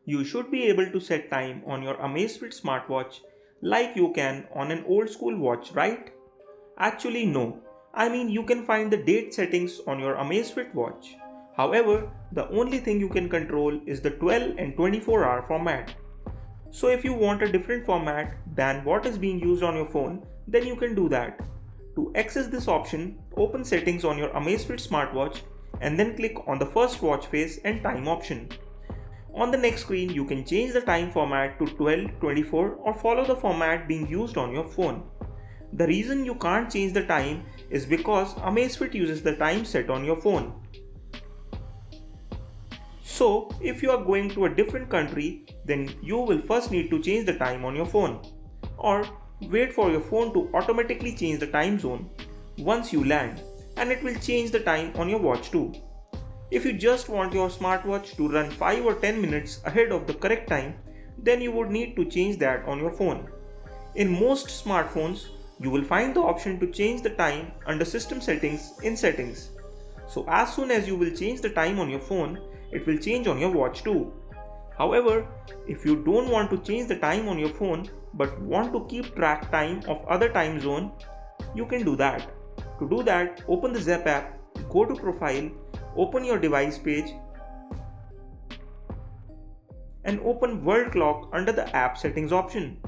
You should be able to set time on your Amazfit smartwatch like you can on an old school watch, right? Actually, no. I mean, you can find the date settings on your Amazfit watch. However, the only thing you can control is the 12 and 24-hour format. So if you want a different format than what is being used on your phone, then you can do that. To access this option, open settings on your Amazfit smartwatch and then click on the first watch face and time option. On the next screen, you can change the time format to 12, 24 or follow the format being used on your phone. The reason you can't change the time is because Amazfit uses the time set on your phone. So, if you are going to a different country, then you will first need to change the time on your phone. Or wait for your phone to automatically change the time zone once you land, and it will change the time on your watch too. If you just want your smartwatch to run 5 or 10 minutes ahead of the correct time, then you would need to change that on your phone. In most smartphones, you will find the option to change the time under system settings in settings. So as soon as you will change the time on your phone, it will change on your watch too. However, if you don't want to change the time on your phone but want to keep track time of other time zone, you can do that. To do that, open the Zepp app, go to Profile, open your device page and open World Clock under the app settings option.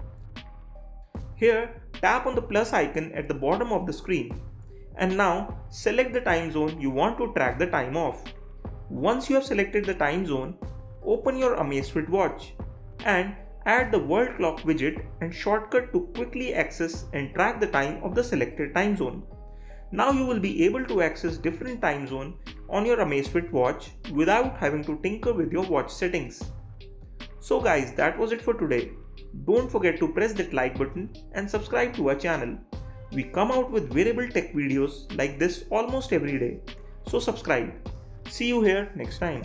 Here, tap on the plus icon at the bottom of the screen and now select the time zone you want to track the time of. Once you have selected the time zone, open your Amazfit watch and add the World Clock widget and shortcut to quickly access and track the time of the selected time zone. Now you will be able to access different time zone on your Amazfit watch without having to tinker with your watch settings. So guys, that was it for today. Don't forget to press that like button and subscribe to our channel. We come out with wearable tech videos like this almost every day. So subscribe. See you here next time.